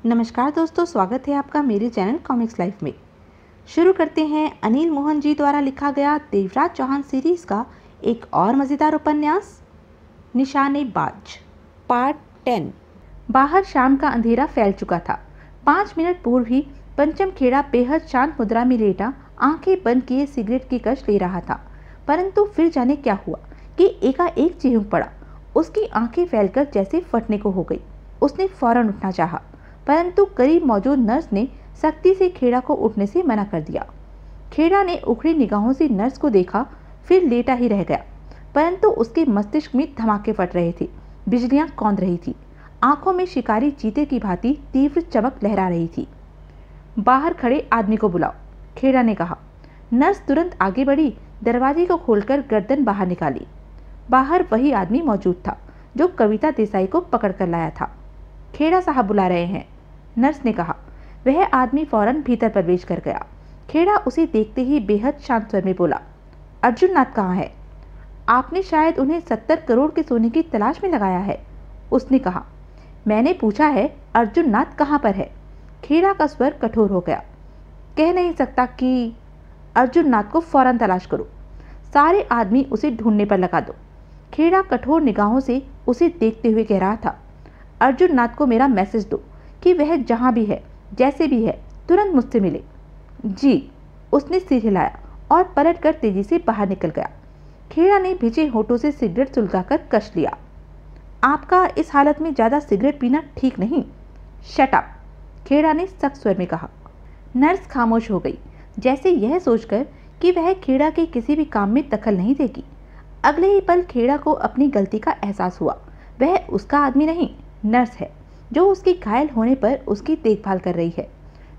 नमस्कार दोस्तों, स्वागत है आपका मेरे चैनल कॉमिक्स लाइफ में। शुरू करते हैं अनिल मोहन जी द्वारा लिखा गया देवराज चौहान सीरीज का एक और मज़ेदार उपन्यास निशानेबाज पार्ट 10। बाहर शाम का अंधेरा फैल चुका था। 5 मिनट पूर्व ही पंचम खेड़ा बेहद शांत मुद्रा में लेटा आंखें बंद किए सिगरेट की कश ले रहा था, परंतु फिर जाने क्या हुआ कि एकाएक चिहुक पड़ा। उसकी आंखें फैलकर जैसे फटने को हो गई। उसने फौरन उठना चाहा, परंतु करीब मौजूद नर्स ने सख्ती से खेड़ा को उठने से मना कर दिया। खेड़ा ने उखड़ी निगाहों से नर्स को देखा, फिर लेटा ही रह गया, परंतु उसके मस्तिष्क में धमाके फट रहे थे। बिजलियां कौंध रही थी, आंखों में शिकारी चीते की भांति तीव्र चमक लहरा रही थी। बाहर खड़े आदमी को बुलाओ, खेड़ा ने कहा। नर्स तुरंत आगे बढ़ी, दरवाजे को खोलकर गर्दन बाहर निकाली। बाहर वही आदमी मौजूद था जो कविता देसाई को पकड़ कर लाया था। खेड़ा साहब बुला रहे हैं, नर्स ने कहा। वह आदमी फौरन भीतर प्रवेश कर गया। खेड़ा उसे देखते ही बेहद शांत स्वर में बोला, अर्जुन नाथ कहाँ है? आपने शायद उन्हें 70 करोड़ के सोने की तलाश में लगाया है, उसने कहा। मैंने पूछा है अर्जुन नाथ कहाँ पर है? खेड़ा का स्वर कठोर हो गया। कह नहीं सकता कि अर्जुन नाथ को फौरन तलाश करो, सारे आदमी उसे ढूंढने पर लगा दो। खेड़ा कठोर निगाहों से उसे देखते हुए कह रहा था, अर्जुन नाथ को मेरा मैसेज दो कि वह जहाँ भी है, जैसे भी है, तुरंत मुझसे मिले। जी, उसने सिर हिलाया और पलटकर तेजी से बाहर निकल गया। खेड़ा ने भिजे होठों से सिगरेट सुलगाकर कश लिया। आपका इस हालत में ज़्यादा सिगरेट पीना ठीक नहीं। शट अप, खेड़ा ने सख्त स्वर में कहा। नर्स खामोश हो गई, जैसे यह सोचकर कि वह खेड़ा के किसी भी काम में दखल नहीं देगी। अगले ही पल खेड़ा को अपनी गलती का एहसास हुआ। वह उसका आदमी नहीं, नर्स है, जो उसके घायल होने पर उसकी देखभाल कर रही है।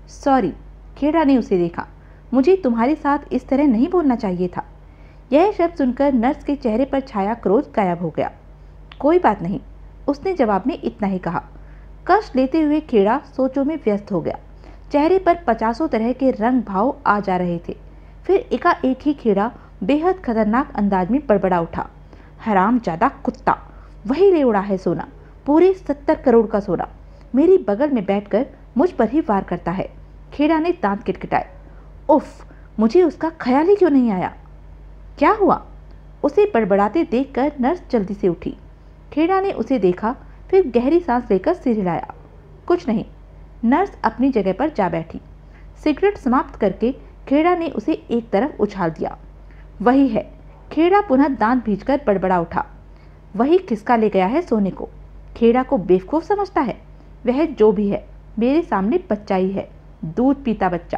सॉरी, खेड़ा ने उसे देखा। मुझे तुम्हारे साथ इस तरह नहीं बोलना चाहिए था। यह शब्द सुनकर नर्स के चेहरे पर छाया क्रोध गायब हो गया। कोई बात नहीं, उसने जवाब में इतना ही कहा। कष्ट लेते हुए खेड़ा सोचों में व्यस्त हो गया। चेहरे पर 50 तरह के रंग भाव आ जा रहे थे। फिर एकाएक ही खेड़ा बेहद खतरनाक अंदाज में बड़बड़ा उठा। हरामजादा कुत्ता, वही ले उड़ा है सोना, पूरे 70 करोड़ का सोना। मेरी बगल में बैठकर मुझ पर ही वार करता है। खेड़ा ने दांत किटकिटाए। उफ, मुझे उसका ख्याल ही क्यों नहीं आया। क्या हुआ? उसे बड़बड़ाते देखकर नर्स जल्दी से उठी। खेड़ा ने उसे देखा, फिर गहरी सांस लेकर सिर हिलाया। कुछ नहीं। नर्स अपनी जगह पर जा बैठी। सिगरेट समाप्त करके खेड़ा ने उसे एक तरफ उछाल दिया। वही है, खेड़ा पुनः दांत भींचकर बड़बड़ा उठा। वही खिसका ले गया है सोने को। खेड़ा को बेवकूफ समझता है। वह जो भी है, मेरे सामने बच्चा ही है, दूध पीता बच्चा,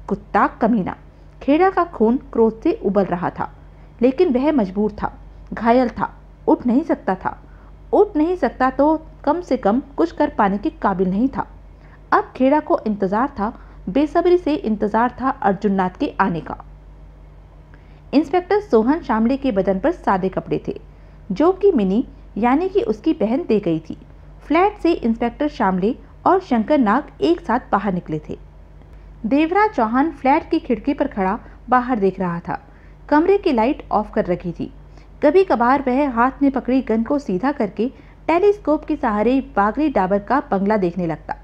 कुत्ता कमीना। खेड़ा का खून क्रोध से उबल रहा था, लेकिन वह मजबूर था, घायल था, उठ नहीं सकता था। उठ नहीं सकता तो कम से कम कुछ कर पाने के काबिल नहीं था। अब खेड़ा को इंतजार था, बेसब्री से इंतजार था अर्जुन नाथ के आने का। इंस्पेक्टर सोहन शामले के बदन पर सादे कपड़े थे, जो कि मिनी यानी कि उसकी बहन दे गई थी। फ्लैट से इंस्पेक्टर शामले और शंकर नाग एक साथ बाहर निकले थे। देवराज चौहान फ्लैट की खिड़की पर खड़ा बाहर देख रहा था। कमरे की लाइट ऑफ कर रखी थी। कभी कभार वह हाथ में पकड़ी गन को सीधा करके टेलीस्कोप के सहारे बागली डाबर का बंगला देखने लगता।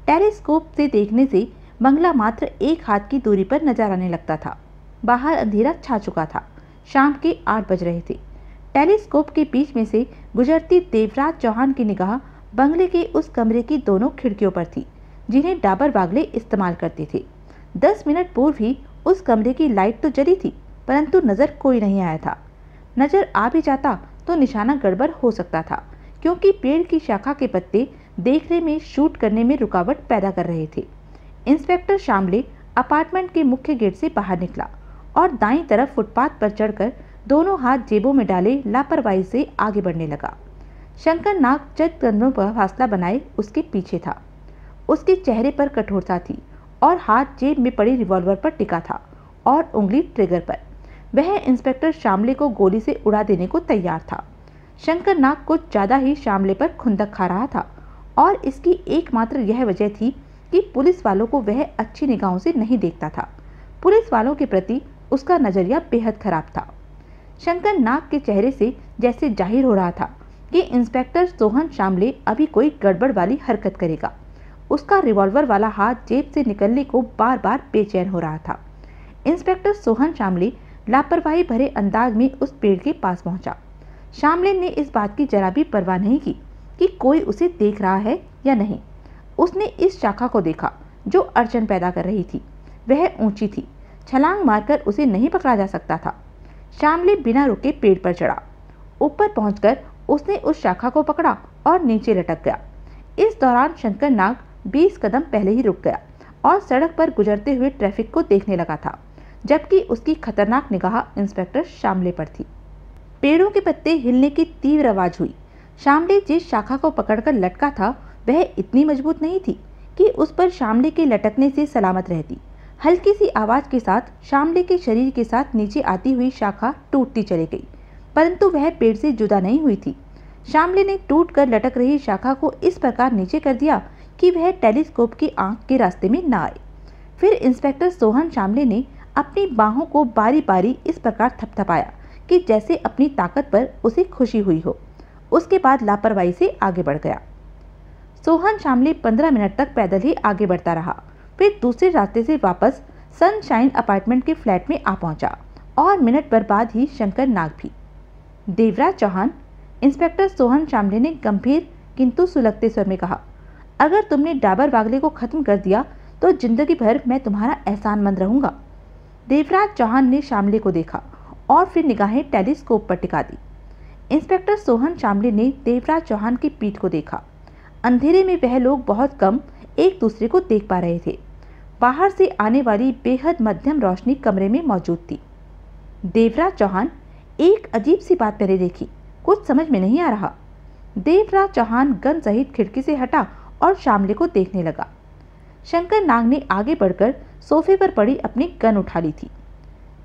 टेलीस्कोप से देखने से बंगला मात्र एक हाथ की दूरी पर नजर आने लगता था। बाहर अंधेरा छा चुका था। शाम के 8 बज रहे थे। टेलीस्कोप के बीच में से गुजरती देवराज चौहान की निगाह बंगले के उस कमरे की दोनों खिड़कियों पर थी, जिन्हें डाबर बागले इस्तेमाल करते थे। 10 मिनट पूर्व ही उस कमरे की लाइट तो जली थी, परंतु नजर कोई नहीं आया था। नजर आ भी जाता तो निशाना गड़बड़ हो सकता था, क्योंकि पेड़ की शाखा के पत्ते देखने में शूट करने में रुकावट पैदा कर रहे थे। इंस्पेक्टर शामले अपार्टमेंट के मुख्य गेट से बाहर निकला और दाईं तरफ फुटपाथ पर चढ़कर दोनों हाथ जेबों में डाले लापरवाही से आगे बढ़ने लगा। शंकर नाग चंद कदमों पर फासला बनाए उसके पीछे था। उसके चेहरे पर कठोरता थी और हाथ जेब में पड़ी रिवॉल्वर पर टिका था और उंगली ट्रिगर पर। वह इंस्पेक्टर शामले को गोली से उड़ा देने को तैयार था। शंकर नाग कुछ ज्यादा ही शामले पर खुंदक खा रहा था, और इसकी एकमात्र यह वजह थी कि पुलिस वालों को वह अच्छी निगाहों से नहीं देखता था। पुलिस वालों के प्रति उसका नजरिया बेहद खराब था। शंकर नाग के चेहरे से जैसे जाहिर हो रहा था कि इंस्पेक्टर सोहन शामले अभी कोई गड़बड़ वाली हरकत करेगा। उसका रिवॉल्वर वाला हाथ जेब से निकलने को बार बार बेचैन हो रहा था। इंस्पेक्टर सोहन शामली लापरवाही भरे अंदाज में उस पेड़ के पास पहुंचा। शामले ने इस बात की जरा भी परवाह नहीं की कि कोई उसे देख रहा है या नहीं। उसने इस शाखा को देखा जो अड़चन पैदा कर रही थी। वह ऊंची थी, छलांग मारकर उसे नहीं पकड़ा जा सकता था। शामले बिना रुके पेड़ पर चढ़ा। ऊपर पहुंचकर उसने उस शाखा को पकड़ा और नीचे लटक गया। इस दौरान शंकर नाग 20 कदम पहले ही रुक गया और सड़क पर गुजरते हुए ट्रैफिक को देखने लगा था, जबकि उसकी खतरनाक निगाह इंस्पेक्टर शामले पर थी। पेड़ों के पत्ते हिलने की तीव्र आवाज हुई। शामले जिस शाखा को पकड़कर लटका था वह इतनी मजबूत नहीं थी कि उस पर शामले के लटकने से सलामत रहती। हल्की सी आवाज के साथ शामले के शरीर के साथ नीचे आती हुई शाखा टूटती चली गई, परंतु वह पेड़ से जुदा नहीं हुई थी। शामले ने टूटकर लटक रही शाखा को इस प्रकार नीचे कर दिया कि वह टेलीस्कोप की आंख के रास्ते में न आए। फिर इंस्पेक्टर सोहन शामले ने अपनी बाहों को बारी बारी इस प्रकार थपथपाया कि जैसे अपनी ताकत पर उसे खुशी हुई हो। उसके बाद लापरवाही से आगे बढ़ गया। सोहन शामले 15 मिनट तक पैदल ही आगे बढ़ता रहा। फिर दूसरे रास्ते से वापस सनशाइन अपार्टमेंट के फ्लैट में आ पहुंचा और मिनट भर बाद ही शंकर नाग भी। देवराज चौहान, इंस्पेक्टर सोहन शामले ने गंभीर किंतु सुलगते स्वर में कहा, अगर तुमने डाबर बागले को खत्म कर दिया तो जिंदगी भर मैं तुम्हारा एहसानमंद रहूंगा। देवराज चौहान ने शामले को देखा और फिर निगाहें टेलीस्कोप पर टिका दी। इंस्पेक्टर सोहन शामले ने देवराज चौहान की पीठ को देखा। अंधेरे में वह लोग बहुत कम एक दूसरे को देख पा रहे थे। बाहर से आने वाली बेहद मध्यम रोशनी कमरे में मौजूद थी। देवराज चौहान, एक अजीब सी बात मैंने देखी, कुछ समझ में नहीं आ रहा। देवराज चौहान गन सहित खिड़की से हटा और शामले को देखने लगा। शंकर नाग ने आगे बढ़कर सोफे पर पड़ी अपनी गन उठा ली थी।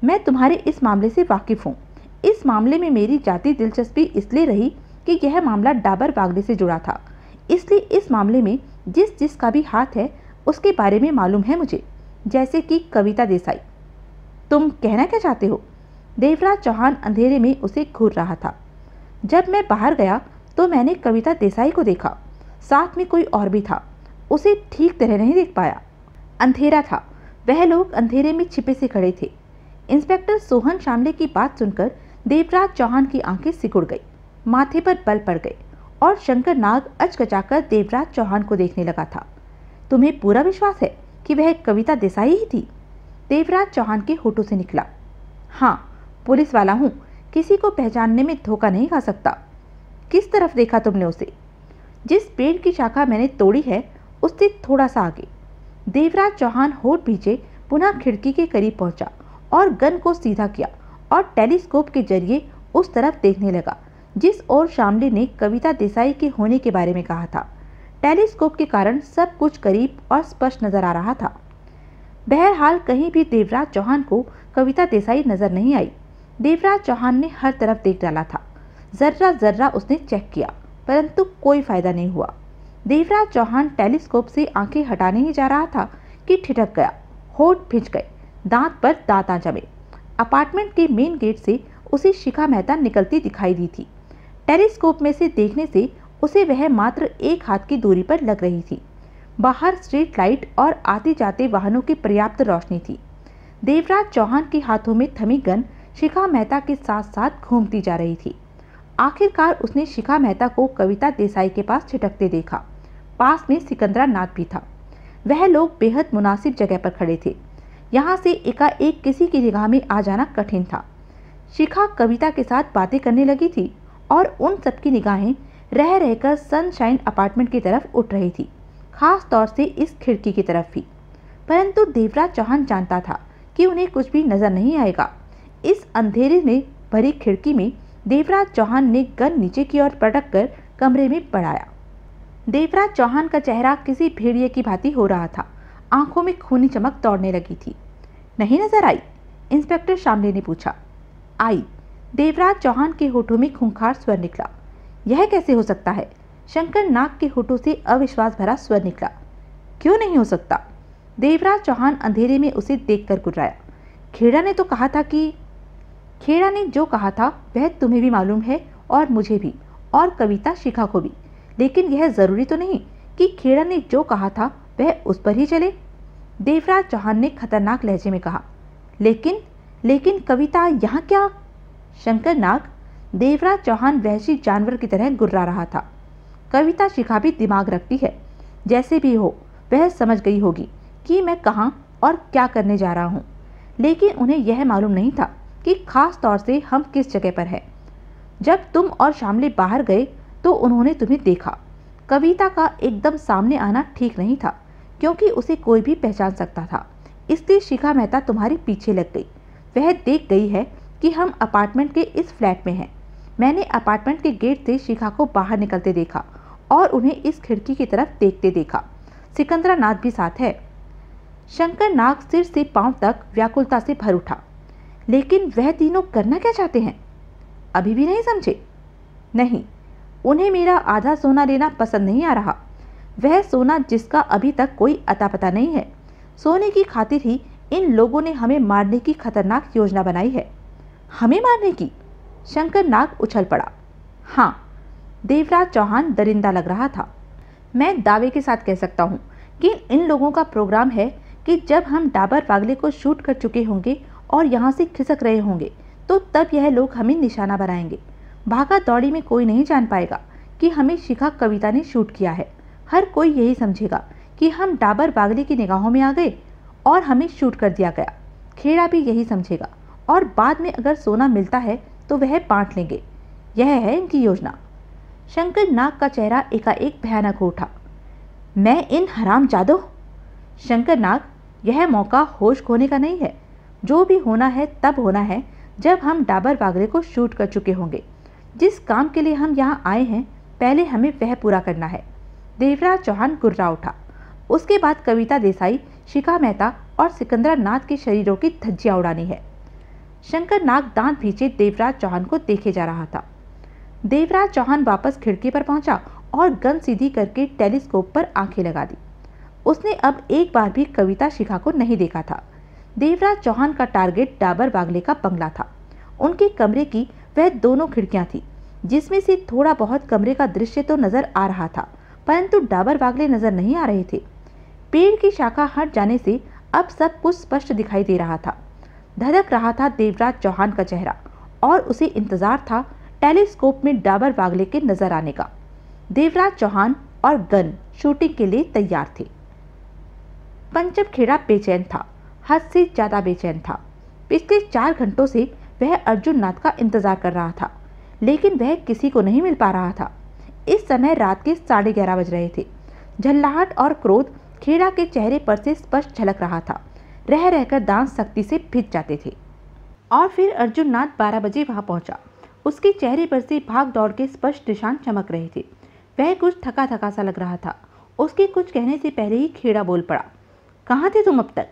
मैं तुम्हारे इस मामले से वाकिफ हूँ। इस मामले में मेरी जाती दिलचस्पी इसलिए रही कि यह मामला डाबर बागले से जुड़ा था, इसलिए इस मामले में जिस जिसका भी हाथ है उसके बारे में मालूम है मुझे, जैसे कि कविता देसाई। तुम कहना क्या चाहते हो? देवराज चौहान अंधेरे में उसे घूर रहा था। जब मैं बाहर गया तो मैंने कविता देसाई को देखा, साथ में कोई और भी था। उसे ठीक तरह नहीं देख पाया, अंधेरा था। वह लोग अंधेरे में छिपे से खड़े थे। इंस्पेक्टर सोहन शामले की बात सुनकर देवराज चौहान की आंखें सिकुड़ गई, माथे पर बल पड़ गए और शंकर नाग अचकचाकर देवराज चौहान को देखने लगा था। तुम्हें पूरा विश्वास है कि वह कविता देसाई ही थी? देवराज चौहान के होठों से निकला। हाँ, पुलिस वाला हूँ, किसी को पहचानने में धोखा नहीं खा सकता। किस तरफ देखा तुमने उसे? जिस पेड़ की शाखा मैंने तोड़ी है उससे थोड़ा सा आगे। देवराज चौहान होठ भींचे पुनः खिड़की के करीब पहुंचा और गन को सीधा किया और टेलीस्कोप के जरिए उस तरफ देखने लगा जिस ओर शामले ने कविता देसाई के होने के बारे में कहा था। टेलीस्कोप के कारण सब कुछ करीब और स्पष्ट नजर आ रहा था। बहरहाल कहीं भी देवराज चौहान को कविता देसाई नजर नहीं आई। देवराज चौहान ने हर तरफ देख डाला था, जर्रा जर्रा उसने चेक किया, परंतु कोई फायदा नहीं हुआ। देवराज चौहान टेलीस्कोप से आंखें हटाने ही जा रहा था कि ठिठक गया, होठ भिंच गए, दांत पर दांत आ जमे। अपार्टमेंट के मेन गेट से उसे शिखा मेहता निकलती दिखाई दी थी। टेलीस्कोप में से देखने से उसे वह मात्र एक हाथ की दूरी पर लग रही थी। बाहर स्ट्रीट लाइट और आते जाते वाहनों की पर्याप्त रोशनी थी। देवराज चौहान के हाथों में थमी गन शिखा मेहता के साथ साथ घूमती जा रही थी। आखिरकार उसने शिखा मेहता को कविता देसाई के पास छिटकते देखा। पास में सिकंदरा नाथ भी था। वह लोग बेहद मुनासिब जगह पर खड़े थे। यहाँ से एकाएक किसी की निगाह में आ जाना कठिन था। शिखा कविता के साथ बातें करने लगी थी और उन सबकी निगाहें रह रहकर सनशाइन अपार्टमेंट की तरफ उठ रही थी, खास तौर से इस खिड़की की तरफ भी। परंतु देवराज चौहान जानता था कि उन्हें कुछ भी नजर नहीं आएगा। इस अंधेरे में भरी खिड़की में देवराज चौहान ने गन नीचे की ओर पटक कर कमरे में बढ़ाया। देवराज चौहान का चेहरा किसी भेड़िए की भांति हो रहा था। आंखों में खूनी चमक दौड़ने लगी थी। नहीं नजर आई? इंस्पेक्टर शामले ने पूछा। आई। देवराज चौहान के होठों में खूंखार स्वर निकला। यह कैसे हो सकता है? शंकर नाग के होठों से अविश्वास भरा स्वर निकला। क्यों नहीं हो सकता? देवराज चौहान अंधेरे में उसे देखकर गुर्राया। खेड़ा ने तो कहा था कि... खेड़ा ने जो कहा था वह तुम्हें भी मालूम है और मुझे भी, और कविता शिखा को भी। लेकिन यह जरूरी तो नहीं कि खेड़ा ने जो कहा था वह उस पर ही चले। देवराज चौहान ने खतरनाक लहजे में कहा। लेकिन कविता यहाँ क्या? शंकर नाग, देवराज चौहान वहशी जानवर की तरह गुर्रा रहा था। कविता शिखा भी दिमाग रखती है। जैसे भी हो वह समझ गई होगी कि मैं कहाँ और क्या करने जा रहा हूँ, लेकिन उन्हें यह मालूम नहीं था कि खास तौर से हम किस जगह पर हैं। जब तुम और शामली बाहर गए तो उन्होंने तुम्हें देखा। कविता का एकदम सामने आना ठीक नहीं था, क्योंकि उसे कोई भी पहचान सकता था। इसलिए शिखा मेहता तुम्हारे पीछे लग गई। वह देख गई है कि हम अपार्टमेंट के इस फ्लैट में हैं। मैंने अपार्टमेंट के गेट से शिखा को बाहर निकलते देखा और उन्हें इस खिड़की की तरफ देखते देखा। सिकंदरानाथ भी साथ है। शंकर नाग सिर से पांव तक व्याकुलता से भर उठा। लेकिन वह तीनों करना क्या चाहते हैं? अभी भी नहीं समझे? नहीं, उन्हें मेरा आधा सोना लेना पसंद नहीं आ रहा। वह सोना जिसका अभी तक कोई अता पता नहीं है। सोने की खातिर ही इन लोगों ने हमें मारने की खतरनाक योजना बनाई है। हमें मारने की? शंकर नाग उछल पड़ा। हाँ, देवराज चौहान दरिंदा लग रहा था। मैं दावे के साथ कह सकता हूँ कि इन लोगों का प्रोग्राम है कि जब हम डाबर पागले को शूट कर चुके होंगे और यहाँ से खिसक रहे होंगे तो तब यह लोग हमें निशाना बनाएंगे। भागा दौड़ी में कोई नहीं जान पाएगा कि हमें शिखा कविता ने शूट किया है। हर कोई यही समझेगा कि हम डाबर पागले की निगाहों में आ गए और हमें शूट कर दिया गया। खेड़ा भी यही समझेगा और बाद में अगर सोना मिलता है तो वह बांट लेंगे। यह है इनकी योजना। शंकर नाग का चेहरा एकाएक भयानक हो उठा। मैं इन हरामजादों! शंकर नाग, यह मौका होश खोने का नहीं है। जो भी होना है तब होना है जब हम डाबर पागले को शूट कर चुके होंगे। जिस काम के लिए हम यहाँ आए हैं पहले हमें वह पूरा करना है। देवराज चौहान गुर्रा उठा। उसके बाद कविता देसाई, शिखा मेहता और सिकंदरानाथ के शरीरों की धज्जियां उड़ानी है। शंकर नाग दांत भींचे देवराज चौहान को देखे जा रहा था। देवराज चौहान वापस खिड़की पर पहुंचा और गन सीधी करके टेलीस्कोप पर आंखें लगा दी। उसने अब एक बार भी कविता शिखा को नहीं देखा था। देवराज चौहान का टारगेट डाबर बागले का बंगला था। उनके कमरे की वह दोनों खिड़कियां थी, जिसमें से थोड़ा बहुत कमरे का दृश्य तो नजर आ रहा था, परंतु डाबर बागले नजर नहीं आ रहे थे। पेड़ की शाखा हट जाने से अब सब कुछ स्पष्ट दिखाई दे रहा था। धधक रहा था देवराज चौहान का चेहरा और उसे इंतजार था टेलीस्कोप में डाबर बागले के नजर आने का। देवराज चौहान और गन शूटिंग के लिए तैयार थे। पंचम खेड़ा बेचैन था, हद से ज्यादा बेचैन था। पिछले 4 घंटों से वह अर्जुन नाथ का इंतजार कर रहा था, लेकिन वह किसी को नहीं मिल पा रहा था। इस समय रात के 11:30 बज रहे थे। झल्लाहट और क्रोध खेड़ा के चेहरे पर से स्पष्ट झलक रहा था। रह रहकर दांत सख्ती से भिज जाते थे। और फिर अर्जुन नाथ 12 बजे वहां पहुंचा। उसके चेहरे पर से भाग दौड़ के स्पष्ट निशान चमक रहे थे। वह कुछ थका थका सा लग रहा था। उसके कुछ कहने से पहले ही खेड़ा बोल पड़ा। कहाँ थे तुम अब तक?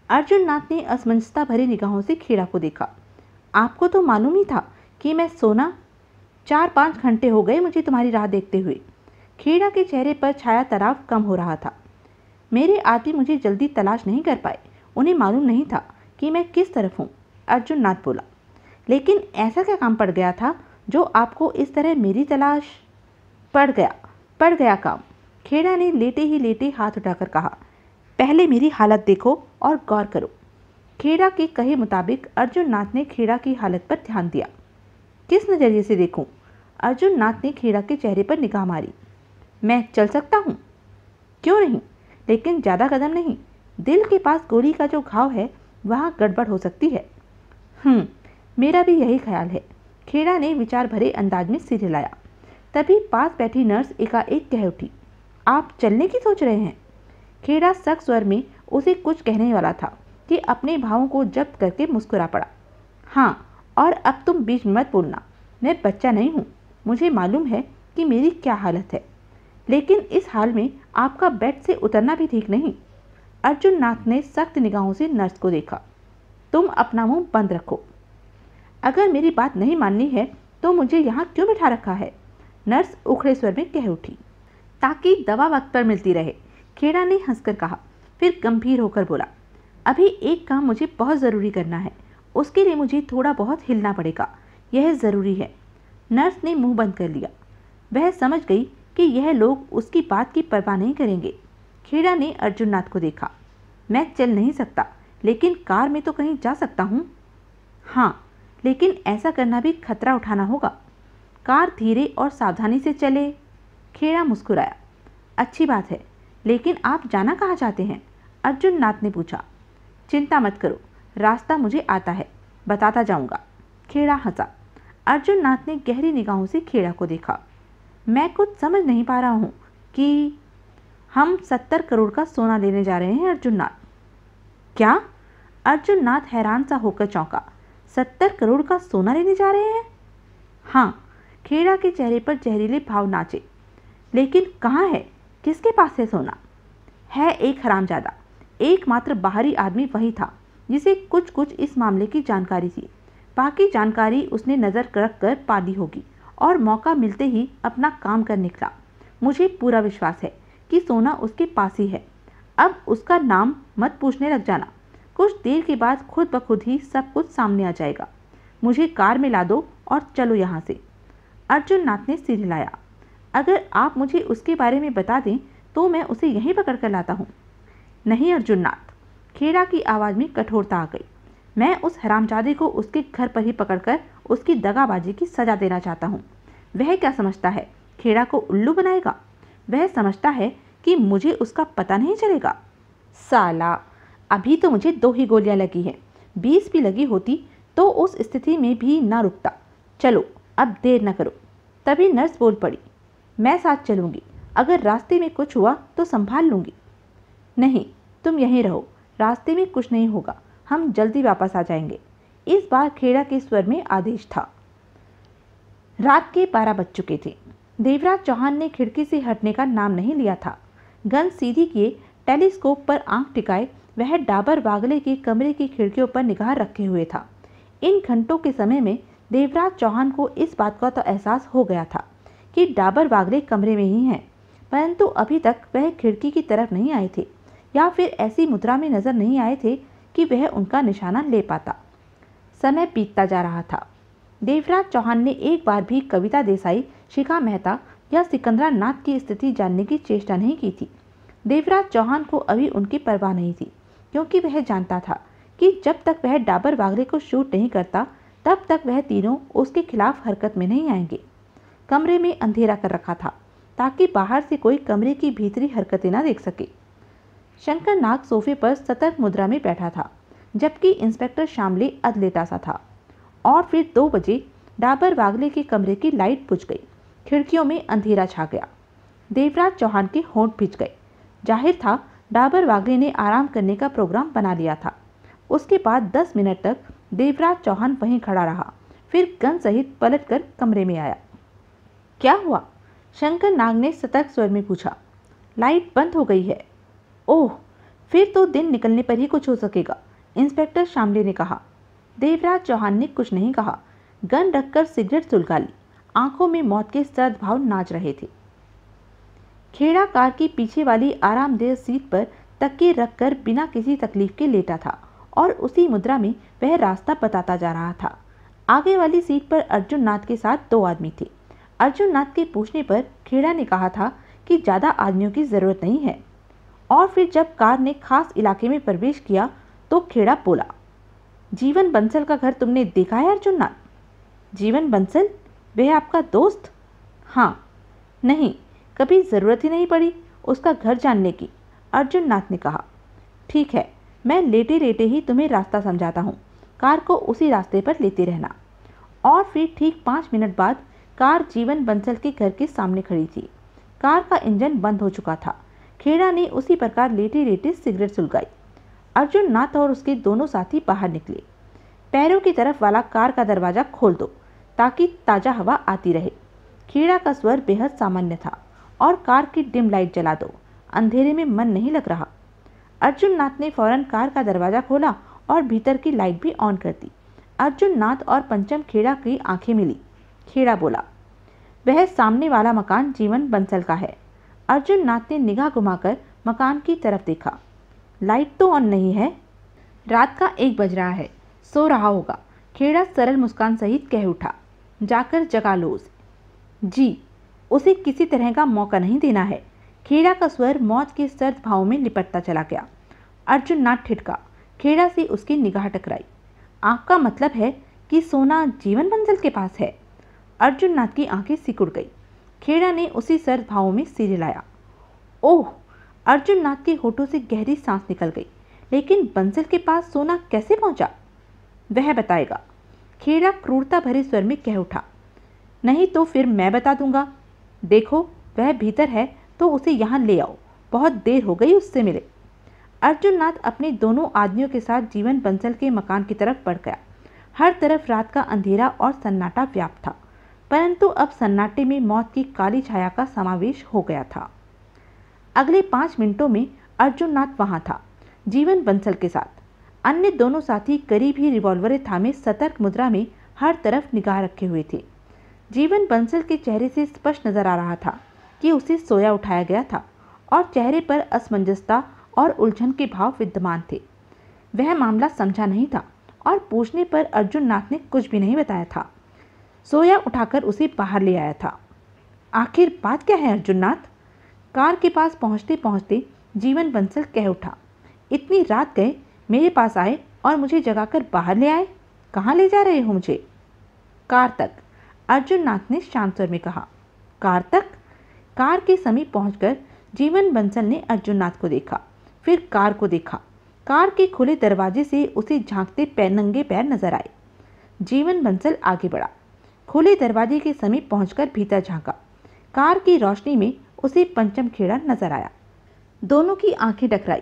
अर्जुन नाथ ने असमंजसता भरी निगाहों से खेड़ा को देखा। आपको तो मालूम ही था कि मैं सोना। 4-5 घंटे हो गए मुझे तुम्हारी राह देखते हुए। खेड़ा के चेहरे पर छाया तनाव कम हो रहा था। मेरे आदमी मुझे जल्दी तलाश नहीं कर पाए। उन्हें मालूम नहीं था कि मैं किस तरफ हूँ, अर्जुन नाथ बोला। लेकिन ऐसा क्या काम पड़ गया था जो आपको इस तरह मेरी तलाश? पड़ गया काम। खेड़ा ने लेटे ही लेटे हाथ उठाकर कहा। पहले मेरी हालत देखो और गौर करो। खेड़ा के कहे मुताबिक अर्जुन नाथ ने खेड़ा की हालत पर ध्यान दिया। किस नज़रिए से देखूं? अर्जुन नाथ ने खेड़ा के चेहरे पर निगाह मारी। मैं चल सकता हूँ? क्यों नहीं, लेकिन ज़्यादा कदम नहीं। दिल के पास गोली का जो घाव है वहाँ गड़बड़ हो सकती है। मेरा भी यही ख्याल है। खेड़ा ने विचार भरे अंदाज में सिर हिलाया। तभी पास बैठी नर्स एकाएक कह उठी। आप चलने की सोच रहे हैं? खेड़ा सख्त स्वर में उसे कुछ कहने वाला था कि अपने भावों को जब्त करके मुस्कुरा पड़ा। हाँ, और अब तुम बीच में मत बोलना। मैं बच्चा नहीं हूँ। मुझे मालूम है कि मेरी क्या हालत है, लेकिन इस हाल में आपका बेड से उतरना भी ठीक नहीं। अर्जुन नाथ ने सख्त निगाहों से नर्स को देखा। तुम अपना मुंह बंद रखो। अगर मेरी बात नहीं माननी है तो मुझे यहाँ क्यों बिठा रखा है? नर्स उखड़े स्वर में कह उठी। ताकि दवा वक्त पर मिलती रहे, खेड़ा ने हंसकर कहा। फिर गंभीर होकर बोला। अभी एक काम मुझे बहुत ज़रूरी करना है। उसके लिए मुझे थोड़ा बहुत हिलना पड़ेगा। यह ज़रूरी है। नर्स ने मुंह बंद कर लिया। वह समझ गई कि यह लोग उसकी बात की परवाह नहीं करेंगे। खेड़ा ने अर्जुननाथ को देखा। मैं चल नहीं सकता, लेकिन कार में तो कहीं जा सकता हूँ। हाँ, लेकिन ऐसा करना भी खतरा उठाना होगा। कार धीरे और सावधानी से चले। खेड़ा मुस्कुराया। अच्छी बात है, लेकिन आप जाना कहाँ चाहते हैं? अर्जुननाथ ने पूछा। चिंता मत करो, रास्ता मुझे आता है, बताता जाऊंगा। खेड़ा हंसा। अर्जुननाथ ने गहरी निगाहों से खेड़ा को देखा। मैं कुछ समझ नहीं पा रहा हूँ कि हम 70 करोड़ का सोना लेने जा रहे हैं अर्जुननाथ। क्या? अर्जुननाथ हैरान सा होकर चौंका। 70 करोड़ का सोना लेने जा रहे हैं? हाँ। खेड़ा के चेहरे पर जहरीले भाव नाचे। लेकिन कहाँ है? किसके पास है सोना? है एक हरामजादा, एकमात्र बाहरी आदमी वही था जिसे कुछ कुछ इस मामले की जानकारी थी। बाकी जानकारी उसने नज़र रख कर पा ली होगी और मौका मिलते ही अपना काम कर निकला। मुझे पूरा विश्वास है कि सोना उसके पास ही है। अब उसका नाम मत पूछने लग जाना, कुछ देर के बाद खुद ब खुद ही सब कुछ सामने आ जाएगा। मुझे कार में ला दो और चलो यहाँ से। अर्जुननाथ ने सिर हिलाया। अगर आप मुझे उसके बारे में बता दें तो मैं उसे यहीं पकड़ कर लाता हूँ। नहीं अर्जुननाथ, खेड़ा की आवाज़ में कठोरता आ गई। मैं उस हरामजादे को उसके घर पर ही पकड़कर उसकी दगाबाजी की सज़ा देना चाहता हूँ। वह क्या समझता है, खेड़ा को उल्लू बनाएगा? वह समझता है कि मुझे उसका पता नहीं चलेगा। साला, अभी तो मुझे 2 ही गोलियां लगी हैं, 20 भी लगी होती तो उस स्थिति में भी ना रुकता। चलो अब देर न करो। तभी नर्स बोल पड़ी। मैं साथ चलूँगी, अगर रास्ते में कुछ हुआ तो संभाल लूँगी। नहीं, तुम यहीं रहो, रास्ते में कुछ नहीं होगा, हम जल्दी वापस आ जाएंगे। इस बार खेड़ा के स्वर में आदेश था। रात के 12 बज चुके थे। देवराज चौहान ने खिड़की से हटने का नाम नहीं लिया था। गन सीधी किए, टेलीस्कोप पर आंख टिकाए वह डाबर बागले के कमरे की खिड़कियों पर निगाह रखे हुए था। इन घंटों के समय में देवराज चौहान को इस बात का तो एहसास हो गया था कि डाबर बागले कमरे में ही हैं, परंतु अभी तक वह खिड़की की तरफ नहीं आए थे या फिर ऐसी मुद्रा में नजर नहीं आए थे कि वह उनका निशाना ले पाता। समय बीतता जा रहा था। देवराज चौहान ने एक बार भी कविता देसाई, शिखा मेहता या सिकंदरा नाथ की स्थिति जानने की चेष्टा नहीं की थी। देवराज चौहान को अभी उनकी परवाह नहीं थी, क्योंकि वह जानता था कि जब तक वह डाबर बागले को शूट नहीं करता तब तक वह तीनों उसके खिलाफ हरकत में नहीं आएंगे। कमरे में अंधेरा कर रखा था ताकि बाहर से कोई कमरे की भीतरी हरकतें न देख सके। शंकर नाग सोफे पर सतर्क मुद्रा में बैठा था, जबकि इंस्पेक्टर शामले अधलेटा सा था। और फिर 2 बजे डाबर बागले के कमरे की लाइट बुझ गई, खिड़कियों में अंधेरा छा गया। देवराज चौहान के होंठ भींच गए। जाहिर था डाबर बागले ने आराम करने का प्रोग्राम बना लिया था। उसके बाद 10 मिनट तक देवराज चौहान वहीं खड़ा रहा, फिर गन सहित पलटकर कमरे में आया। क्या हुआ? शंकर नाग ने सतर्क स्वर में पूछा। लाइट बंद हो गई है। ओह, फिर तो दिन निकलने पर ही कुछ हो सकेगा, इंस्पेक्टर शामले ने कहा। देवराज चौहान ने कुछ नहीं कहा। गन रखकर सिगरेट सुलगा ली। आंखों में मौत के सर्द भाव नाच रहे थे। खेड़ा कार की पीछे वाली आरामदेह सीट पर तकिए रखकर बिना किसी तकलीफ के लेटा था और उसी मुद्रा में वह रास्ता बताता जा रहा था। आगे वाली सीट पर अर्जुननाथ के साथ 2 आदमी थे। अर्जुननाथ के पूछने पर खेड़ा ने कहा था कि ज़्यादा आदमियों की ज़रूरत नहीं है। और फिर जब कार ने खास इलाके में प्रवेश किया तो खेड़ा बोला, जीवन बंसल का घर तुमने देखा है अर्जुननाथ? जीवन बंसल? वह आपका दोस्त? हाँ। नहीं, कभी ज़रूरत ही नहीं पड़ी उसका घर जानने की, अर्जुननाथ ने कहा। ठीक है, मैं लेटे लेटे ही तुम्हें रास्ता समझाता हूँ, कार को उसी रास्ते पर लेते रहना। और फिर ठीक 5 मिनट बाद कार जीवन बंसल के घर के सामने खड़ी थी। कार का इंजन बंद हो चुका था। खेड़ा ने उसी प्रकार लेटे लेटे सिगरेट सुलगाई। अर्जुननाथ और उसके दोनों साथी बाहर निकले। पैरों की तरफ वाला कार का दरवाज़ा खोल दो ताकि ताज़ा हवा आती रहे। खेड़ा का स्वर बेहद सामान्य था। और कार की डिम लाइट जला दो, अंधेरे में मन नहीं लग रहा। अर्जुननाथ ने फौरन कार का दरवाज़ा खोला और भीतर की लाइट भी ऑन कर दी। अर्जुननाथ और पंचम खेड़ा की आंखें मिली। खेड़ा बोला, वह सामने वाला मकान जीवन बंसल का है। अर्जुननाथ ने निगाह घुमाकर मकान की तरफ देखा। लाइट तो ऑन नहीं है। रात का 1 बज रहा है, सो रहा होगा। खेड़ा सरल मुस्कान सहित कह उठा, जाकर जगा लो उसे। जी, उसे किसी तरह का मौका नहीं देना है। खेड़ा का स्वर मौत के सर्द भाव में लिपटता चला गया। अर्जुन नाथ ठिठका। खेड़ा से उसकी निगाह टकराई। आपका मतलब है कि सोना जीवन बंसल के पास है? अर्जुन नाथ की आंखें सिकुड़ गई। खेड़ा ने उसी सर्द भावों में सिर हिलाया। ओह! अर्जुन नाथ के होठों से गहरी सांस निकल गई। लेकिन बंसल के पास सोना कैसे पहुंचा? वह बताएगा, खेड़ा क्रूरता भरे स्वर में कह उठा। नहीं तो फिर मैं बता दूंगा। देखो, वह भीतर है तो उसे यहाँ ले आओ, बहुत देर हो गई उससे मिले। अर्जुन नाथ अपने दोनों आदमियों के साथ जीवन बंसल के मकान की तरफ बढ़ गया। हर तरफ रात का अंधेरा और सन्नाटा व्याप्त था, परंतु अब सन्नाटे में मौत की काली छाया का समावेश हो गया था। अगले 5 मिनटों में अर्जुन नाथ वहां था, जीवन बंसल के साथ। अन्य दोनों साथी करीब ही रिवॉल्वरें थामे सतर्क मुद्रा में हर तरफ निगाह रखे हुए थे। जीवन बंसल के चेहरे से स्पष्ट नजर आ रहा था कि उसे सोया उठाया गया था और चेहरे पर असमंजसता और उलझन के भाव विद्यमान थे। वह मामला समझा नहीं था और पूछने पर अर्जुन नाथ ने कुछ भी नहीं बताया था। सोया उठाकर उसे बाहर ले आया था। आखिर बात क्या है अर्जुन नाथ? कार के पास पहुंचते पहुंचते जीवन बंसल कह उठा। इतनी रात गए, मेरे पास आए और मुझे जगाकर बाहर ले आए। कहाँ ले जा रहे हो मुझे? कार तक, अर्जुन नाथ ने शांत स्वर में कहा। कार तक? कार के समीप पहुंचकर जीवन बंसल ने अर्जुन नाथ को देखा, फिर कार को देखा। कार के खुले दरवाजे से उसे झांकते नंगे पैर नजर आए। जीवन बंसल आगे बढ़ा, खुले दरवाजे के समीप पहुंचकर भीतर झांका। कार की रोशनी में उसे पंचम खेड़ा नजर आया। दोनों की आंखें टकराई।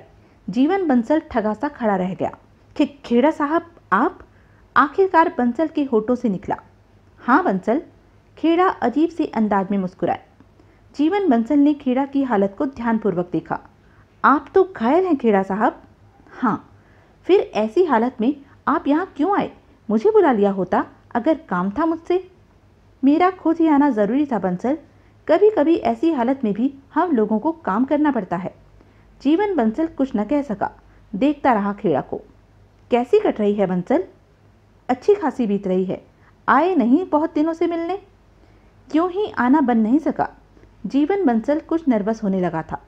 जीवन बंसल ठगा सा खड़ा रह गया। खेड़ा साहब, आप? आखिरकार बंसल के होठों से निकला। हाँ बंसल। खेड़ा अजीब से अंदाज में मुस्कुराए। जीवन बंसल ने खेड़ा की हालत को ध्यानपूर्वक देखा। आप तो घायल हैं खेड़ा साहब। हाँ। फिर ऐसी हालत में आप यहाँ क्यों आए? मुझे बुला लिया होता अगर काम था मुझसे। मेरा खुद ही आना जरूरी था बंसल। कभी कभी ऐसी हालत में भी हम लोगों को काम करना पड़ता है। जीवन बंसल कुछ न कह सका, देखता रहा खेड़ा को। कैसी कट रही है बंसल? अच्छी खासी बीत रही है। आए नहीं बहुत दिनों से मिलने? क्यों ही आना बन नहीं सका। जीवन बंसल कुछ नर्वस होने लगा था।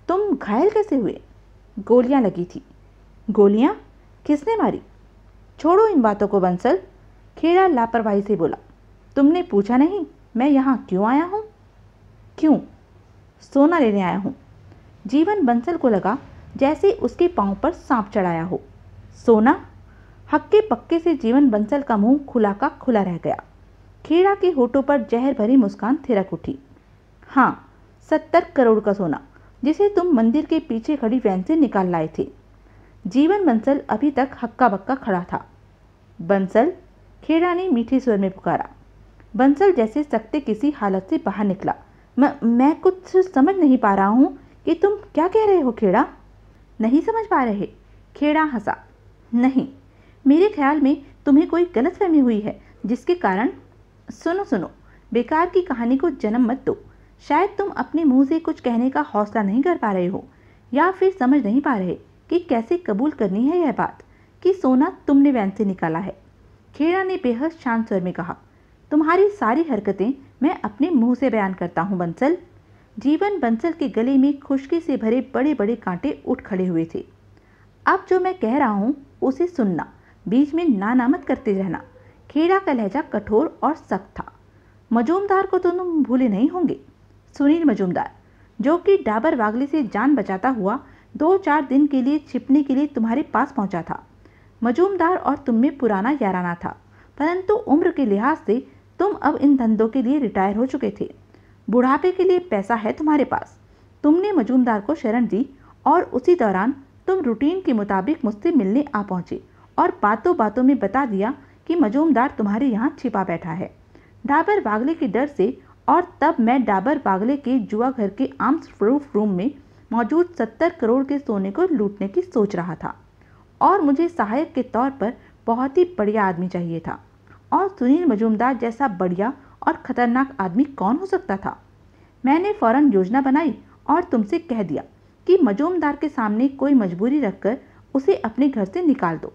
तुम घायल कैसे हुए? गोलियां लगी थी। गोलियां? किसने मारी? छोड़ो इन बातों को बंसल, खेड़ा लापरवाही से बोला। तुमने पूछा नहीं मैं यहाँ क्यों आया हूँ? क्यों? सोना लेने आया हूँ। जीवन बंसल को लगा जैसे उसके पांव पर सांप चढ़ाया हो। सोना? हक्के पक्के से जीवन बंसल का मुंह खुला का खुला रह गया। खेड़ा के होठों पर जहर भरी मुस्कान थिरक उठी। हाँ, 70 करोड़ का सोना, जिसे तुम मंदिर के पीछे खड़ी वैन से निकाल लाए थे। जीवन बंसल अभी तक हक्का बक्का खड़ा था। बंसल, खेड़ा ने मीठे स्वर में पुकारा। बंसल जैसे सकते किसी हालत से बाहर निकला। मैं कुछ समझ नहीं पा रहा हूँ कि तुम क्या कह रहे हो खेड़ा? नहीं समझ पा रहे? खेड़ा हंसा। नहीं, मेरे ख्याल में तुम्हें कोई गलतफहमी हुई है जिसके कारण। सुनो सुनो, बेकार की कहानी को जन्म मत दो। शायद तुम अपने मुंह से कुछ कहने का हौसला नहीं कर पा रहे हो, या फिर समझ नहीं पा रहे कि कैसे कबूल करनी है यह बात कि सोना तुमने वैन से निकाला है। खेड़ा ने बेहद शांत स्वर में कहा। तुम्हारी सारी हरकतें मैं अपने मुंह से बयान करता हूँ बंसल। जीवन बंसल के गले में खुश्की से भरे बड़े बड़े कांटे उठ खड़े हुए थे। अब जो मैं कह रहा हूँ उसे सुनना, बीच में ना मत करते रहना। खेड़ा का लहजा कठोर और सख्त था। मजूमदार को तो तुम भूले नहीं होंगे, सुनील मजूमदार, जो कि डाबर वागले से जान बचाता हुआ 2-4 दिन के लिए छिपने के लिए तुम्हारे पास पहुंचा था। मजूमदार और तुम में पुराना याराना था, परंतु उम्र के लिहाज से तुम अब इन धंधों के लिए रिटायर हो चुके थे। बुढ़ापे के लिए पैसा है तुम्हारे पास। तुमने मजूमदार को शरण दी और उसी दौरान तुम रूटीन के मुताबिक मुझसे मिलने आ पहुंचे और बातों बातों में बता दिया कि मजूमदार तुम्हारे यहाँ छिपा बैठा है डाबर बागले के डर से। और तब मैं डाबर बागले के जुआ घर के आर्म्स प्रूफ रूम में मौजूद 70 करोड़ के सोने को लूटने की सोच रहा था और मुझे सहायक के तौर पर बहुत ही बढ़िया आदमी चाहिए था। और सुनील मजूमदार जैसा बढ़िया और खतरनाक आदमी कौन हो सकता था? मैंने फौरन योजना बनाई और तुमसे कह दिया कि मजूमदार के सामने कोई मजबूरी रखकर उसे अपने घर से निकाल दो।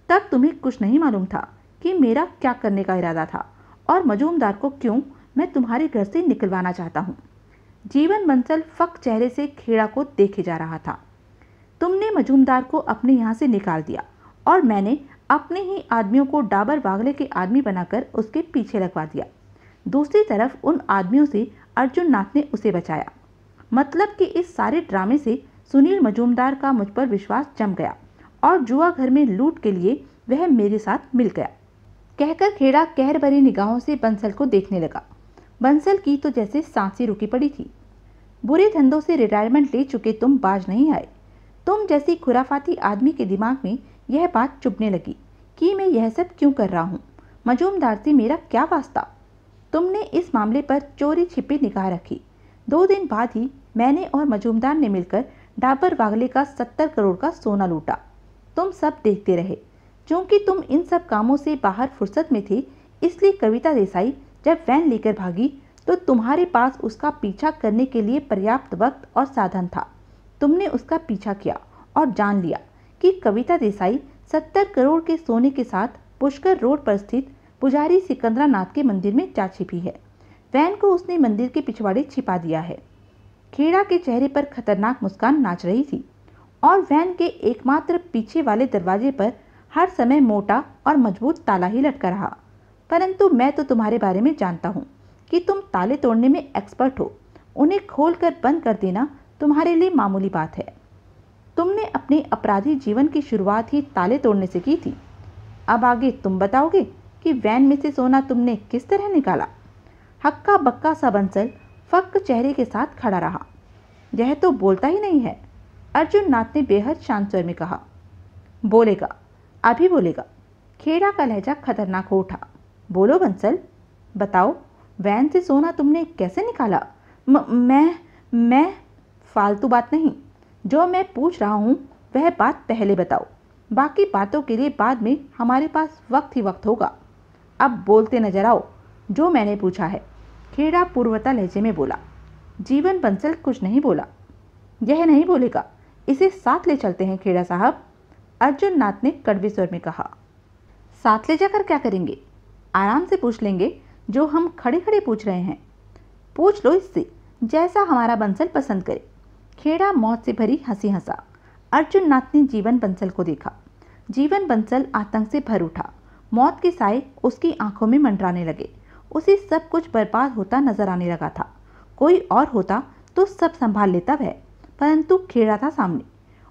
तब तुम्हें कुछ नहीं मालूम था कि मेरा क्या करने का इरादा था और मजूमदार को क्यों मैं तुम्हारे घर से निकलवाना चाहता हूँ। जीवन बंसल फक चेहरे से खेड़ा को देखे जा रहा था। तुमने मजूमदार को अपने यहाँ से निकाल दिया और मैंने अपने ही आदमियों को डाबर वागले के आदमी बनाकर उसके पीछे लगवा दिया। दूसरी तरफ उन आदमियों से अर्जुन नाथ ने उसे बचाया। मतलब कि इस सारे ड्रामे से सुनील मजूमदार का मुझ पर विश्वास जम गया और जुआ घर में लूट के लिए वह मेरे साथ मिल गया। कहकर खेड़ा कहर भरी निगाहों से बंसल को देखने लगा। बंसल की तो जैसे सांसें रुकी पड़ी थी। बुरे धंधों से रिटायरमेंट ले चुके तुम बाज नहीं आए। तुम जैसी खुराफाती आदमी के दिमाग में यह बात चुभने लगी कि मैं यह सब क्यों कर रहा हूँ। मजूमदार से मेरा क्या वास्ता। तुमने इस मामले पर चोरी छिपी निगाह रखी। 2 दिन बाद ही मैंने और मजूमदार ने मिलकर डाबर वागले का 70 करोड़ का सोना लूटा। तुम सब देखते रहे। क्योंकि तुम इन सब कामों से बाहर फुर्सत में थे, इसलिए कविता देसाई जब वैन लेकर भागी तो तुम्हारे पास उसका पीछा करने के लिए पर्याप्त वक्त और साधन था। तुमने उसका पीछा किया और जान लिया कि कविता देसाई 70 करोड़ के सोने के साथ पुष्कर रोड पर स्थित पुजारी सिकंदरानाथ के मंदिर में जा छिपी है। वैन को उसने मंदिर के पिछवाड़े छिपा दिया है। खेड़ा के चेहरे पर खतरनाक मुस्कान नाच रही थी और वैन के एकमात्र पीछे वाले दरवाजे पर हर समय मोटा और मजबूत ताला ही लटका रहा। परंतु मैं तो तुम्हारे बारे में जानता हूँ कि तुम ताले तोड़ने में एक्सपर्ट हो। उन्हें खोलकर बंद कर देना तुम्हारे लिए मामूली बात है। तुमने अपने अपराधी जीवन की शुरुआत ही ताले तोड़ने से की थी। अब आगे तुम बताओगे कि वैन में से सोना तुमने किस तरह निकाला। हक्का बक्का सा बंसल फक चेहरे के साथ खड़ा रहा। यह तो बोलता ही नहीं है। अर्जुन नाथ ने बेहद शांत स्वर में कहा। बोलेगा, अभी बोलेगा। खेड़ा का लहजा खतरनाक हो उठा। बोलो बंसल, बताओ, वैन से सोना तुमने कैसे निकाला। मैं फालतू बात नहीं। जो मैं पूछ रहा हूँ वह बात पहले बताओ। बाकी बातों के लिए बाद में हमारे पास वक्त ही वक्त होगा। अब बोलते नजर आओ जो मैंने पूछा है। खेड़ा पूर्वता लहजे में बोला। जीवन बंसल कुछ नहीं बोला। यह नहीं बोलेगा, इसे साथ ले चलते हैं खेड़ा साहब, अर्जुन नाथ ने कड़वे स्वर में कहा। साथ ले जाकर क्या करेंगे। आराम से पूछ लेंगे जो हम खड़े खड़े पूछ रहे हैं। पूछ लो इससे, जैसा हमारा बंसल पसंद करे। खेड़ा मौत से भरी हंसी हंसा। अर्जुन नाथ ने जीवन बंसल को देखा। जीवन बंसल आतंक से भर उठा। मौत के साए उसकी आंखों में मंडराने लगे। उसे सब कुछ बर्बाद होता नजर आने लगा था। कोई और होता तो सब संभाल लेता वह, परंतु खेड़ा था सामने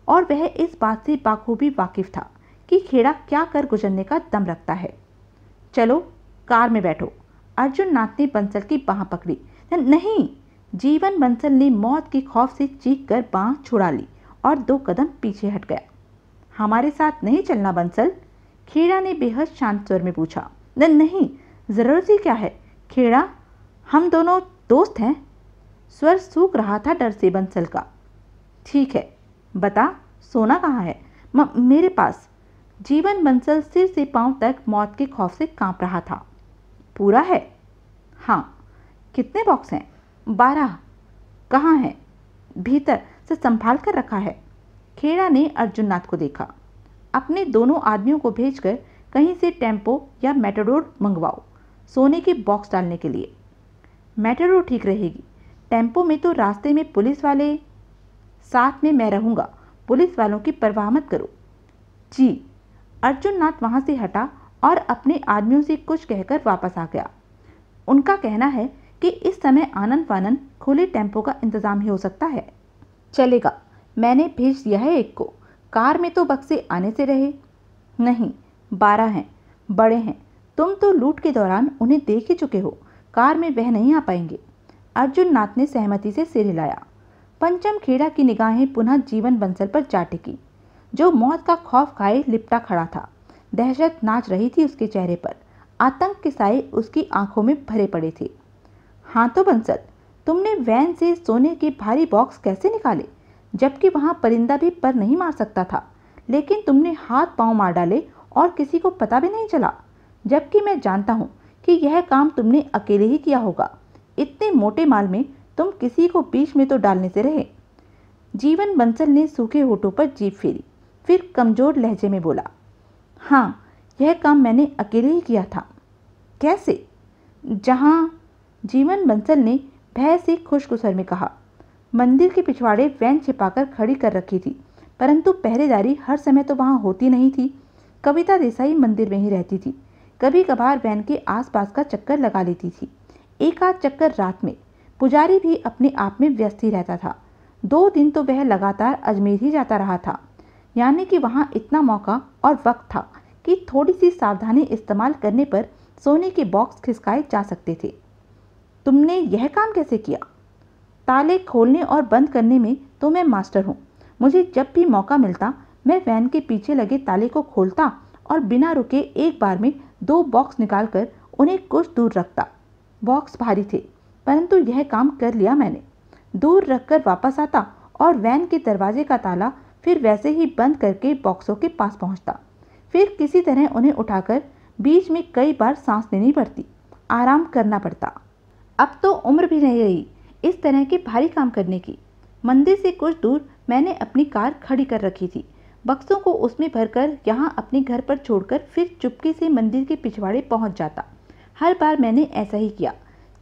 और वह इस बात से बाखूबी वाकिफ था कि खेड़ा क्या कर गुजरने का दम रखता है। चलो कार में बैठो। अर्जुन नाथ ने बंसल की बाह पकड़ी। नहीं, जीवन बंसल ने मौत के खौफ से चीख कर बाह छुड़ा ली और 2 कदम पीछे हट गया। हमारे साथ नहीं चलना बंसल, खेड़ा ने बेहद शांत स्वर में पूछा। नहीं, जरूरत ही क्या है खेड़ा, हम दोनों दोस्त हैं। स्वर सूख रहा था डर से बंसल का। ठीक है, बता सोना कहाँ है। मेरे पास। जीवन बंसल सिर से पांव तक मौत के खौफ से कांप रहा था। पूरा है। हाँ। कितने बॉक्स हैं। 12। कहाँ हैं। भीतर से संभाल कर रखा है। खेड़ा ने अर्जुन नाथ को देखा। अपने दोनों आदमियों को भेजकर कहीं से टेम्पो या मेटाडोर मंगवाओ सोने के बॉक्स डालने के लिए। मेटाडोर ठीक रहेगी। टेम्पो में तो रास्ते में पुलिस वाले, साथ में मैं रहूँगा, पुलिस वालों की परवाह मत करो। जी। अर्जुन नाथ वहाँ से हटा और अपने आदमियों से कुछ कहकर वापस आ गया। उनका कहना है कि इस समय आनंद फानंद खुले टेम्पो का इंतज़ाम ही हो सकता है। चलेगा, मैंने भेज दिया है एक को। कार में तो बक्से आने से रहे। नहीं, 12 हैं, बड़े हैं। तुम तो लूट के दौरान उन्हें देख ही चुके हो। कार में वह नहीं आ पाएंगे। अर्जुन नाथ ने सहमति से सिर हिलाया। पंचम खेड़ा की निगाहें पुनः जीवन बंसल पर जा टिकी, जो मौत का खौफ खाए लिपटा खड़ा था। दहशत नाच रही थी उसके चेहरे पर। आतंक के साए उसकी आंखों में भरे पड़े थे। हाँ तो बंसल, तुमने वैन से सोने के भारी बॉक्स कैसे निकाले, जबकि वहां परिंदा भी पर नहीं मार सकता था। लेकिन तुमने हाथ पांव मार डाले और किसी को पता भी नहीं चला, जबकि मैं जानता हूं कि यह काम तुमने अकेले ही किया होगा। इतने मोटे माल में तुम किसी को बीच में तो डालने से रहे। जीवन बंसल ने सूखे होठों पर जीभ फेरी, फिर कमजोर लहजे में बोला। हाँ, यह काम मैंने अकेले ही किया था। कैसे। जहां जीवन बंसल ने भय से खुशक स्वर में कहा। मंदिर के पिछवाड़े वैन छिपाकर खड़ी कर रखी थी, परंतु पहरेदारी हर समय तो वहां होती नहीं थी। कविता देसाई मंदिर में ही रहती थी। कभी कभार वैन के आसपास का चक्कर लगा लेती थी, एक आध चक्कर रात में। पुजारी भी अपने आप में व्यस्त ही रहता था। 2 दिन तो वह लगातार अजमेर ही जाता रहा था, यानी कि वहां इतना मौका और वक्त था कि थोड़ी सी सावधानी इस्तेमाल करने पर सोने के बॉक्स खिसकाए जा सकते थे। तुमने यह काम कैसे किया? ताले खोलने और बंद करने में तो मैं मास्टर हूँ। मुझे जब भी मौका मिलता मैं वैन के पीछे लगे ताले को खोलता और बिना रुके एक बार में 2 बॉक्स निकालकर उन्हें कुछ दूर रखता। बॉक्स भारी थे, परंतु यह काम कर लिया मैंने। दूर रखकर वापस आता और वैन के दरवाजे का ताला फिर वैसे ही बंद करके बॉक्सों के पास पहुंचता। फिर किसी तरह उन्हें उठाकर बीच में कई बार सांस लेनी पड़ती, आराम करना पड़ता। अब तो उम्र भी नहीं रही इस तरह के भारी काम करने की। मंदिर से कुछ दूर मैंने अपनी कार खड़ी कर रखी थी। बक्सों को उसमें भरकर यहाँ अपने घर पर छोड़कर फिर चुपके से मंदिर के पिछवाड़े पहुँच जाता। हर बार मैंने ऐसा ही किया।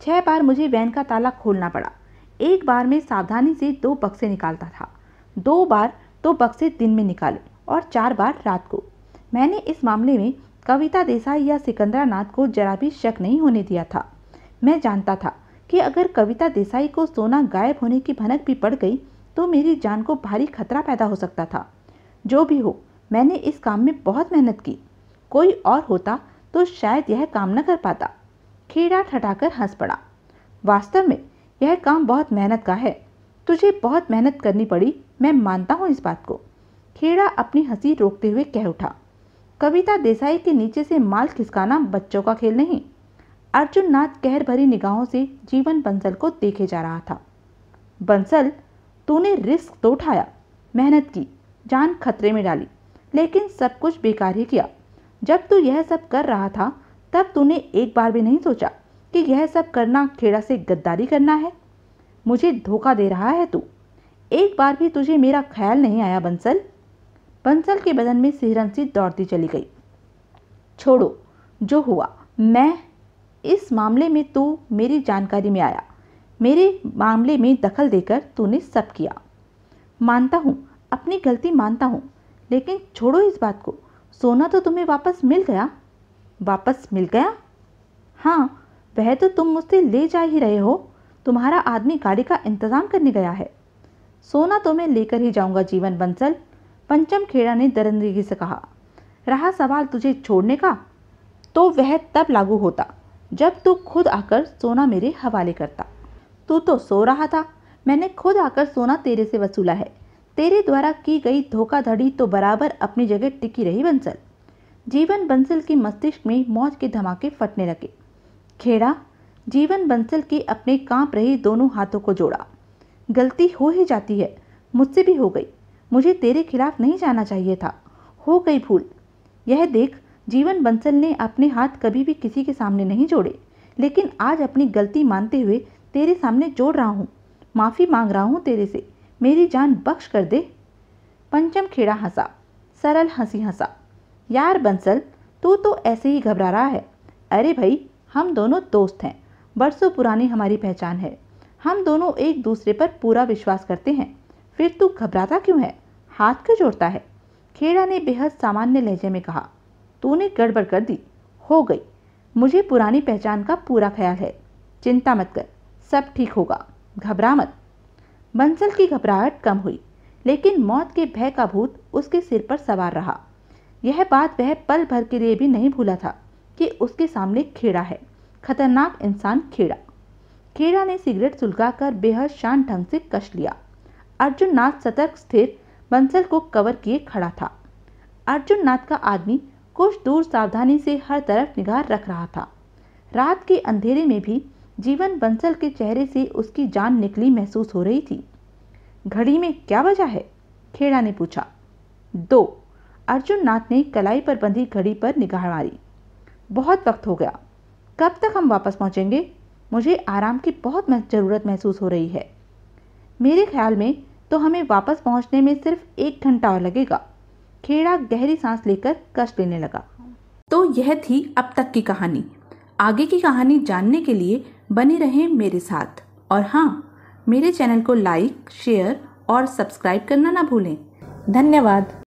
6 बार मुझे वैन का ताला खोलना पड़ा। एक बार में सावधानी से 2 बक्से निकालता था। 2 बार 2 बक्से दिन में निकाले और 4 बार रात को। मैंने इस मामले में कविता देसाई या सिकंदरानाथ को जरा भी शक नहीं होने दिया था। मैं जानता था कि अगर कविता देसाई को सोना गायब होने की भनक भी पड़ गई तो मेरी जान को भारी खतरा पैदा हो सकता था। जो भी हो, मैंने इस काम में बहुत मेहनत की। कोई और होता तो शायद यह काम न कर पाता। खेड़ा ठठाकर हंस पड़ा। वास्तव में यह काम बहुत मेहनत का है। तुझे बहुत मेहनत करनी पड़ी, मैं मानता हूँ इस बात को। खेड़ा अपनी हंसी रोकते हुए कह उठा। कविता देसाई के नीचे से माल खिसकाना बच्चों का खेल नहीं। अर्जुन नाथ कहर भरी निगाहों से जीवन बंसल को देखे जा रहा था। बंसल, तूने रिस्क तो उठाया, मेहनत की, जान खतरे में डाली, लेकिन सब कुछ बेकार ही किया। जब तू यह सब कर रहा था तब तूने एक बार भी नहीं सोचा कि यह सब करना खेड़ा से गद्दारी करना है। मुझे धोखा दे रहा है तू। एक बार भी तुझे मेरा ख्याल नहीं आया बंसल। बंसल के बदन में सिहरन सी दौड़ती चली गई। छोड़ो, जो हुआ। मैं इस मामले में तू मेरी जानकारी में आया। मेरे मामले में दखल देकर तूने सब किया। मानता हूँ, अपनी गलती मानता हूँ, लेकिन छोड़ो इस बात को। सोना तो तुम्हें वापस मिल गया। वापस मिल गया? हाँ, वह तो तुम मुझसे ले जा ही रहे हो। तुम्हारा आदमी गाड़ी का इंतजाम करने गया है। सोना तो मैं लेकर ही जाऊंगा जीवन बंसल, पंचम खेड़ा ने दरिंदगी से कहा। रहा सवाल तुझे छोड़ने का, तो वह तब लागू होता जब तू खुद आकर सोना मेरे हवाले करता। तू तो सो रहा था। मैंने खुद आकर सोना तेरे से वसूला है। तेरे द्वारा की गई धोखाधड़ी तो बराबर अपनी जगह टिकी रही बंसल। जीवन बंसल के मस्तिष्क में मौज के धमाके फटने लगे। खेड़ा, जीवन बंसल के अपने कांप रहे दोनों हाथों को जोड़ा। गलती हो ही जाती है, मुझसे भी हो गई। मुझे तेरे खिलाफ नहीं जाना चाहिए था, हो गई भूल। यह देख, जीवन बंसल ने अपने हाथ कभी भी किसी के सामने नहीं जोड़े, लेकिन आज अपनी गलती मानते हुए तेरे सामने जोड़ रहा हूँ। माफ़ी मांग रहा हूँ तेरे से, मेरी जान बख्श कर दे। पंचम खेड़ा हंसा, सरल हंसी हंसा। यार बंसल, तू तो ऐसे ही घबरा रहा है। अरे भाई, हम दोनों दोस्त हैं, बरसों पुरानी हमारी पहचान है। हम दोनों एक दूसरे पर पूरा विश्वास करते हैं। फिर तू घबराता क्यों है, हाथ क्यों जोड़ता है? खेड़ा ने बेहद सामान्य लहजे में कहा। तूने गड़बड़ कर दी, हो गई। मुझे पुरानी पहचान का पूरा ख्याल है। चिंता मत कर, सब ठीक होगा, घबरा मत। बंसल की घबराहट कम हुई, लेकिन मौत के भय का भूत उसके सिर पर सवार रहा। यह बात वह पल भर के लिए भी नहीं भूला था कि उसके सामने खेड़ा है, खतरनाक इंसान खेड़ा। खेड़ा ने सिगरेट सुलगाकर बेहद शांत ढंग से कश लिया। अर्जुन नाथ सतर्क स्थिर बंसल को कवर किए खड़ा था। अर्जुन नाथ का आदमी कुछ दूर सावधानी से हर तरफ निगाह रख रहा था। रात के अंधेरे में भी जीवन बंसल के चेहरे से उसकी जान निकली महसूस हो रही थी। घड़ी में क्या बजा है? खेड़ा ने पूछा। 2। अर्जुन नाथ ने कलाई पर बंधी घड़ी पर निगाह मारी। बहुत वक्त हो गया। कब तक हम वापस पहुंचेंगे? मुझे आराम की बहुत ज़रूरत महसूस हो रही है। मेरे ख्याल में तो हमें वापस पहुंचने में सिर्फ 1 घंटा और लगेगा। खेड़ा गहरी सांस लेकर कष्ट लेने लगा। तो यह थी अब तक की कहानी। आगे की कहानी जानने के लिए बने रहें मेरे साथ। और हाँ, मेरे चैनल को लाइक, शेयर और सब्सक्राइब करना ना भूलें। धन्यवाद।